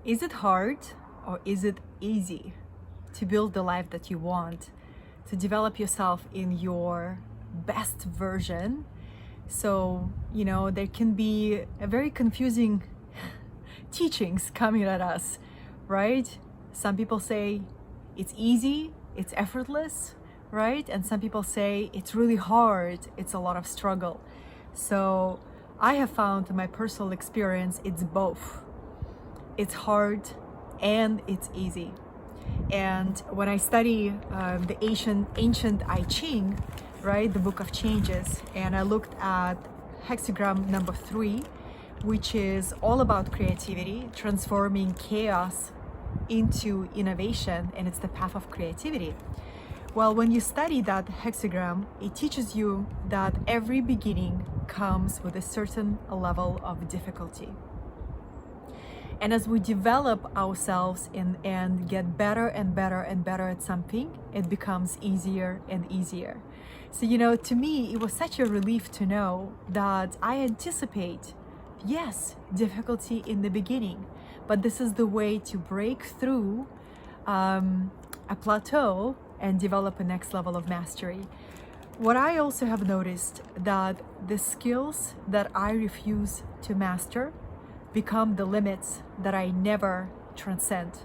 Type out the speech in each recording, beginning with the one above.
Is it hard or is it easy to build the life that you want, to develop yourself in your best version? So, there can be a very confusing teachings coming at us, right? Some people say it's easy, it's effortless, right? And some people say it's really hard, it's a lot of struggle. So I have found in my personal experience, it's both. It's hard and it's easy. And when I study the ancient I Ching, right, the book of changes, and I looked at hexagram number 3, which is all about creativity, transforming chaos into innovation, and it's the path of creativity. Well, when you study that hexagram, it teaches you that every beginning comes with a certain level of difficulty. And as we develop ourselves and get better and better and better at something, it becomes easier and easier. So, to me, it was such a relief to know that I anticipate, yes, difficulty in the beginning, but this is the way to break through a plateau and develop a next level of mastery. What I also have noticed that the skills that I refuse to master become the limits that I never transcend.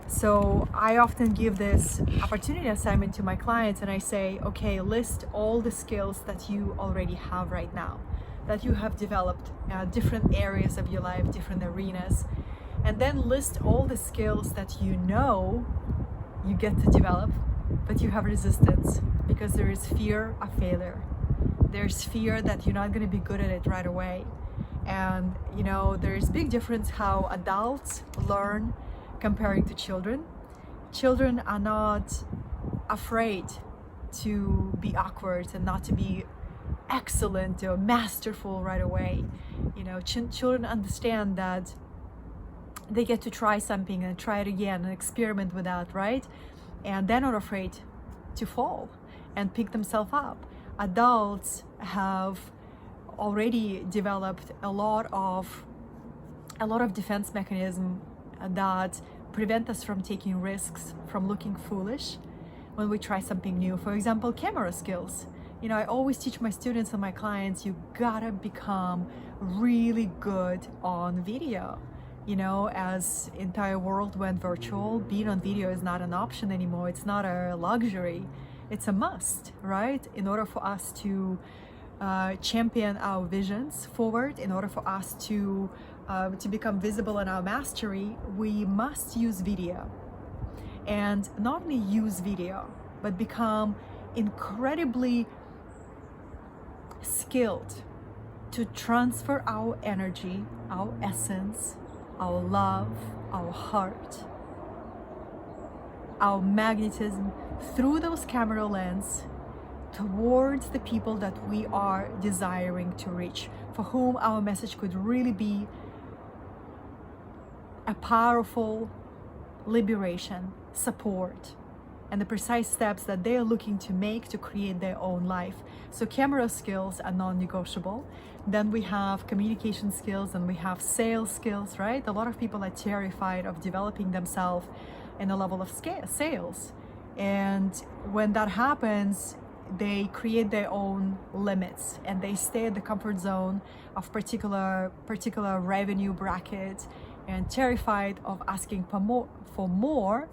So I often give this opportunity assignment to my clients and I say, okay, list all the skills that you already have right now, that you have developed different areas of your life, different arenas, and then list all the skills that you get to develop, but you have resistance because there is fear of failure. There's fear that you're not going to be good at it right away. And there's big difference how adults learn comparing to children. Children are not afraid to be awkward and not to be excellent or masterful right away. Children understand that they get to try something and try it again and experiment with that, right? And they're not afraid to fall and pick themselves up. Adults have already developed a lot of defense mechanism that prevent us from taking risks, from looking foolish when we try something new. For example, camera skills. I always teach my students and my clients, you gotta become really good on video. As entire world went virtual, being on video is not an option anymore. It's not a luxury. It's a must, right? In order for us to champion our visions forward, in order for us to become visible in our mastery, we must use video. And not only use video, but become incredibly skilled to transfer our energy, our essence, our love, our heart, our magnetism through those camera lens towards the people that we are desiring to reach, for whom our message could really be a powerful liberation, support, and the precise steps that they are looking to make to create their own life. So camera skills are non-negotiable. Then we have communication skills and we have sales skills, right? A lot of people are terrified of developing themselves in a level of sales. And when that happens, they create their own limits and they stay at the comfort zone of particular revenue bracket and terrified of asking for more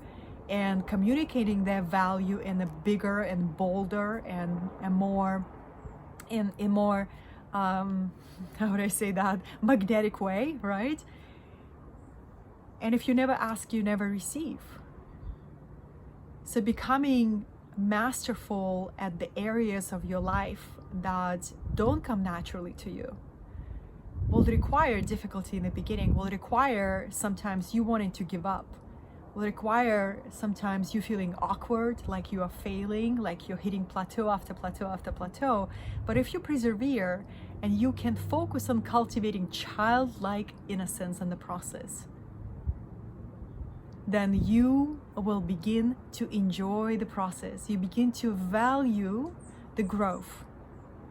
and communicating their value in a bigger and bolder and more how would I say that, magnetic way, right? And if you never ask, you never receive. So becoming masterful at the areas of your life that don't come naturally to you will require difficulty in the beginning, will require sometimes you wanting to give up, will require sometimes you feeling awkward, like you are failing, like you're hitting plateau after plateau after plateau. But if you persevere and you can focus on cultivating childlike innocence in the process, then you will begin to enjoy the process. You begin to value the growth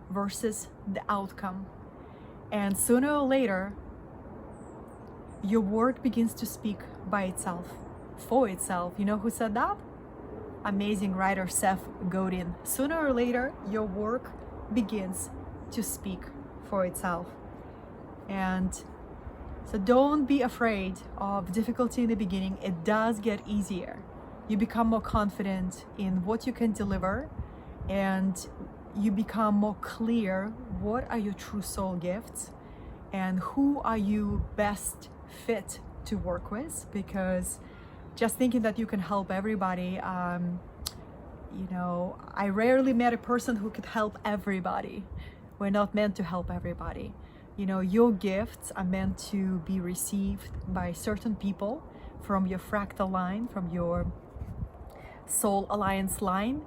versus the outcome. And sooner or later, your work begins to speak by itself, for itself. You know who said that? Amazing writer Seth Godin. Sooner or later, your work begins to speak for itself. And so don't be afraid of difficulty in the beginning. It does get easier. You become more confident in what you can deliver, and you become more clear what are your true soul gifts and who are you best fit to work with. Because just thinking that you can help everybody, you know, I rarely met a person who could help everybody. We're not meant to help everybody. You know, your gifts are meant to be received by certain people from your fractal line, from your soul alliance line,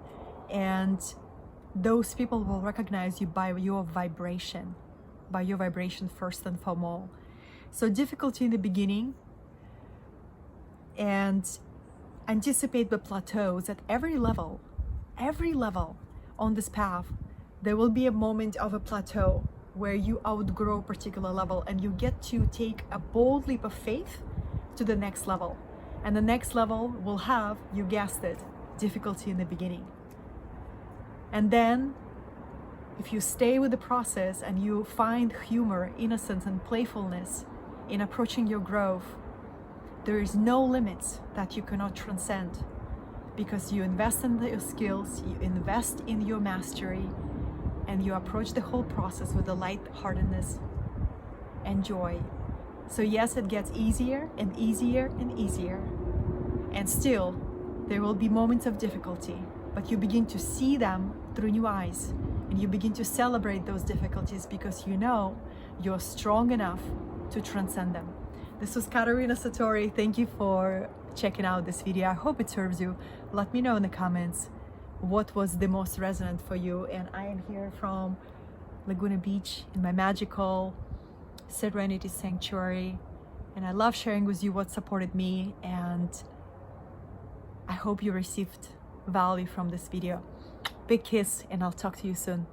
and those people will recognize you by your vibration first and foremost. So difficulty in the beginning, and anticipate the plateaus at every level on this path. There will be a moment of a plateau where you outgrow a particular level and you get to take a bold leap of faith to the next level. And the next level will have, you guessed it, difficulty in the beginning. And then if you stay with the process and you find humor, innocence, and playfulness in approaching your growth, there is no limits that you cannot transcend, because you invest in your skills, you invest in your mastery, and you approach the whole process with a lightheartedness and joy. So yes, it gets easier and easier and easier. And still, there will be moments of difficulty, but you begin to see them through new eyes, and you begin to celebrate those difficulties because you know you're strong enough to transcend them. This was Katerina Satori. Thank you for checking out this video. I hope it serves you. Let me know in the comments what was the most resonant for you. And I am here from Laguna Beach in my magical Serenity Sanctuary. And I love sharing with you what supported me. And I hope you received value from this video. Big kiss, and I'll talk to you soon.